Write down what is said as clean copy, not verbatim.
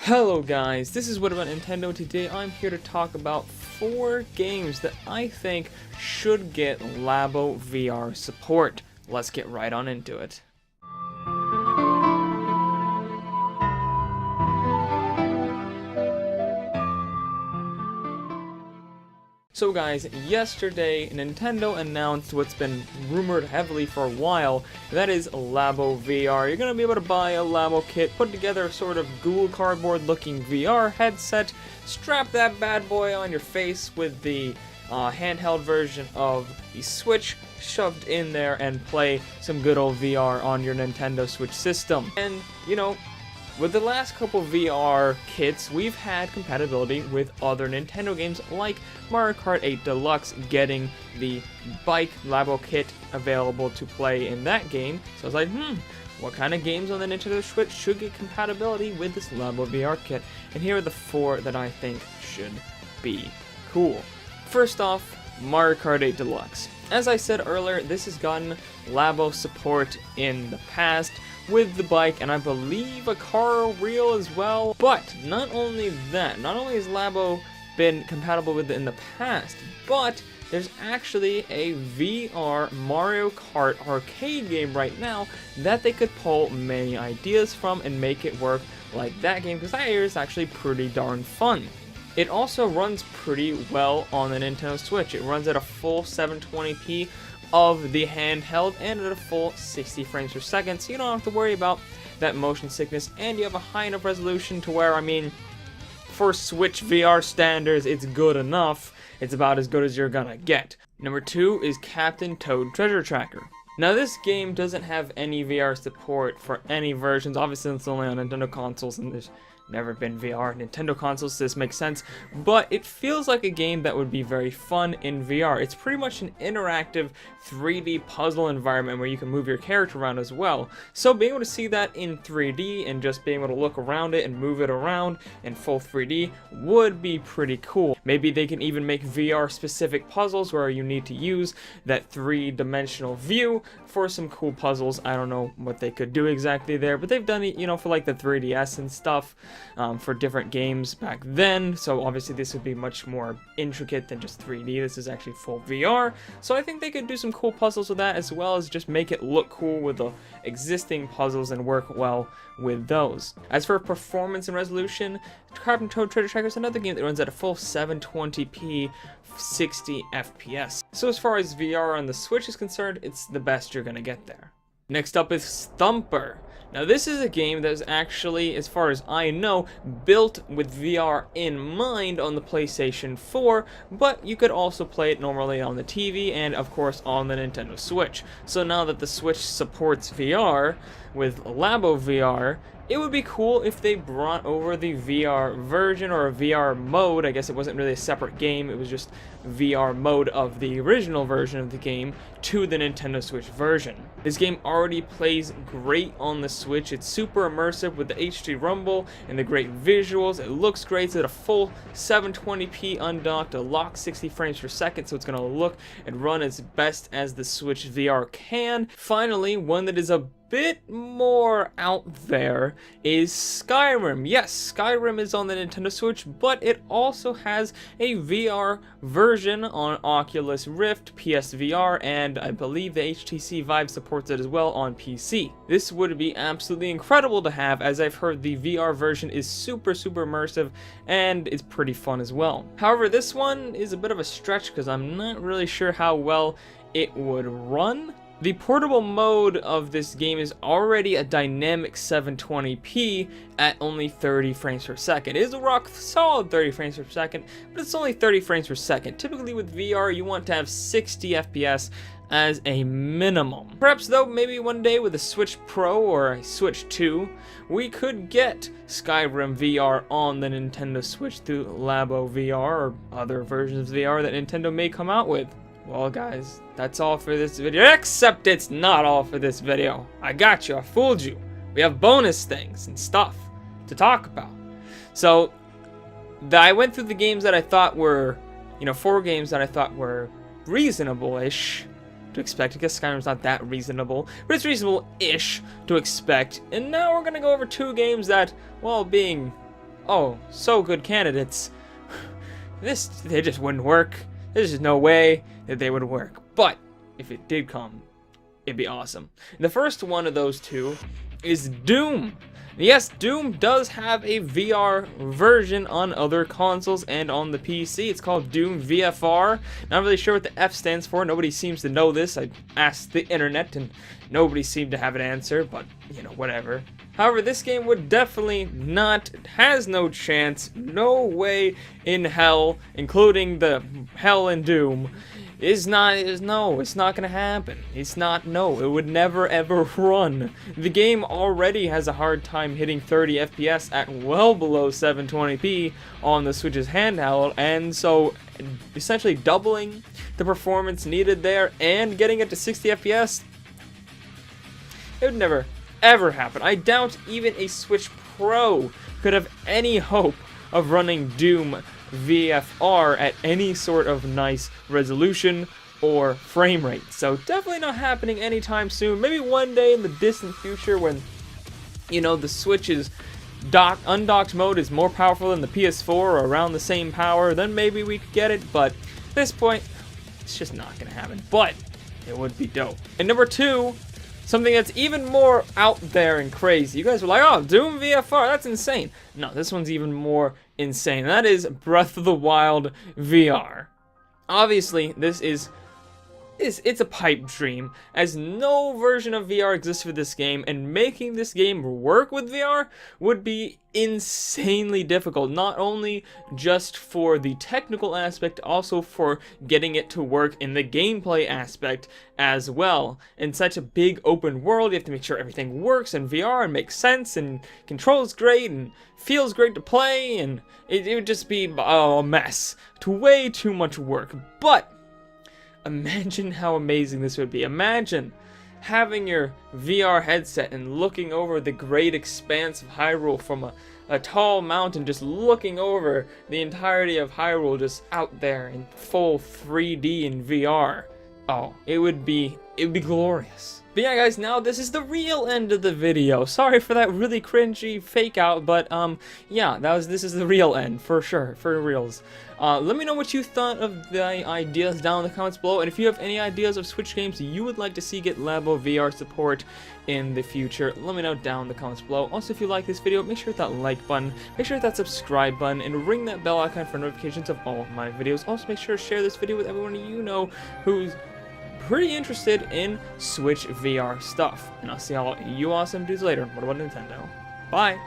Hello guys, this is What About Nintendo. Today I'm here to talk about 4 games that I think should get Labo VR support. Let's get right on into it. So guys, yesterday Nintendo announced what's been rumored heavily for a while, that is Labo VR. You're going to be able to buy a Labo kit, put together a sort of Google Cardboard looking VR headset, strap that bad boy on your face with the handheld version of the Switch shoved in there and play some good old VR on your Nintendo Switch system. And, you know, with the last couple VR kits, we've had compatibility with other Nintendo games like Mario Kart 8 Deluxe getting the bike Labo kit available to play in that game. So I was like, what kind of games on the Nintendo Switch should get compatibility with this Labo VR kit? And here are the 4 that I think should be cool. First off, Mario Kart 8 Deluxe. As I said earlier, this has gotten Labo support in the past with the bike, and I believe a car reel as well. But not only that, not only has Labo been compatible with it in the past, but there's actually a VR Mario Kart arcade game right now that they could pull many ideas from and make it work like that game, because I hear it's actually pretty darn fun. It also runs pretty well on the Nintendo Switch. It runs at a full 720p of the handheld and at a full 60 frames per second, so you don't have to worry about that motion sickness, and you have a high enough resolution to where, I mean, for Switch VR standards, it's good enough. It's about as good as you're gonna get. Number 2 is Captain Toad Treasure Tracker. Now this game doesn't have any VR support for any versions. Obviously it's only on Nintendo consoles and there's never been VR Nintendo consoles, so this makes sense, but it feels like a game that would be very fun in VR. It's pretty much an interactive 3D puzzle environment where you can move your character around as well. So being able to see that in 3D and just being able to look around it and move it around in full 3D would be pretty cool. Maybe they can even make VR specific puzzles where you need to use that 3-dimensional view for some cool puzzles. I don't know what they could do exactly there, but they've done it, you know, for like the 3DS and stuff. For different games back then, so obviously this would be much more intricate than just 3D. This is actually full VR, so I think they could do some cool puzzles with that, as well as just make it look cool with the existing puzzles and work well with those. As for performance and resolution, Captain Toad Treasure Tracker is another game that runs at a full 720p 60 FPS. So as far as VR on the Switch is concerned, it's the best you're gonna get there. Next up is Thumper. Now this is a game that is actually, as far as I know, built with VR in mind on the PlayStation 4, but you could also play it normally on the TV and of course on the Nintendo Switch. So now that the Switch supports VR with Labo VR, it would be cool if they brought over the VR version or a VR mode. I guess it wasn't really a separate game, it was just VR mode of the original version of the game to the Nintendo Switch version. This game already plays great on the Switch. It's super immersive with the HD rumble and the great visuals. It looks great. It's at a full 720p undocked, a locked 60 frames per second, so it's going to look and run as best as the Switch VR can. Finally, one that is a bit more out there is Skyrim. Yes, Skyrim is on the Nintendo Switch, but it also has a VR version on Oculus Rift, PSVR, and I believe the HTC Vive supports it as well on PC. This would be absolutely incredible to have, as I've heard the VR version is super immersive and it's pretty fun as well. However, this one is a bit of a stretch because I'm not really sure how well it would run. The portable mode of this game is already a dynamic 720p at only 30 frames per second. It is a rock solid 30 frames per second, but it's only 30 frames per second. Typically with VR, you want to have 60 FPS as a minimum. Perhaps though, maybe one day with a Switch Pro or a Switch 2, we could get Skyrim VR on the Nintendo Switch through Labo VR or other versions of VR that Nintendo may come out with. Well guys, that's all for this video, except it's not all for this video. I got you, I fooled you. We have bonus things and stuff to talk about. So, I went through the games that I thought were, 4 games that I thought were reasonable-ish to expect. I guess Skyrim's not that reasonable, but it's reasonable-ish to expect. And now we're gonna go over 2 games that, well, being oh, so good candidates. They just wouldn't work. There's just no way that they would work. But if it did come, it'd be awesome. The first one of those two is Doom. Yes, Doom does have a VR version on other consoles and on the PC. It's called Doom VFR. Not really sure what the F stands for. Nobody seems to know this. I asked the internet and nobody seemed to have an answer, but, you know, whatever. However, this game would definitely not, has no chance, no way in hell, including the hell in Doom, it's not gonna happen. It would never ever run. The game already has a hard time hitting 30 FPS at well below 720p on the Switch's handheld, and so essentially doubling the performance needed there and getting it to 60 FPS, it would never ever happen. I doubt even a Switch Pro could have any hope of running Doom VFR at any sort of nice resolution or frame rate. So definitely not happening anytime soon. Maybe one day in the distant future when, you know, the Switch's undocked mode is more powerful than the PS4 or around the same power, then maybe we could get it, but at this point, it's just not gonna happen. But it would be dope. And number two, something that's even more out there and crazy. You guys were like, oh, Doom VFR, that's insane. No, this one's even more insane. That is Breath of the Wild VR. Obviously, this is it's a pipe dream, as no version of VR exists for this game, and making this game work with VR would be insanely difficult, not only just for the technical aspect, also for getting it to work in the gameplay aspect as well. In such a big open world, you have to make sure everything works in VR and makes sense and controls great and feels great to play, and it would just be a mess. Way too much work. But imagine how amazing this would be. Imagine having your VR headset and looking over the great expanse of Hyrule from a tall mountain, just looking over the entirety of Hyrule just out there in full 3D in VR. Oh, it would be glorious. But yeah, guys, now this is the real end of the video. Sorry for that really cringy fake out, but yeah, this is the real end for sure, for reals. Let me know what you thought of the ideas down in the comments below, and if you have any ideas of Switch games you would like to see get Labo VR support in the future, let me know down in the comments below. Also, if you like this video, make sure to hit that like button, make sure to hit that subscribe button, and ring that bell icon for notifications of all of my videos. Also, make sure to share this video with everyone you know who's pretty interested in Switch VR stuff. And I'll see all you awesome dudes later. What about Nintendo? Bye!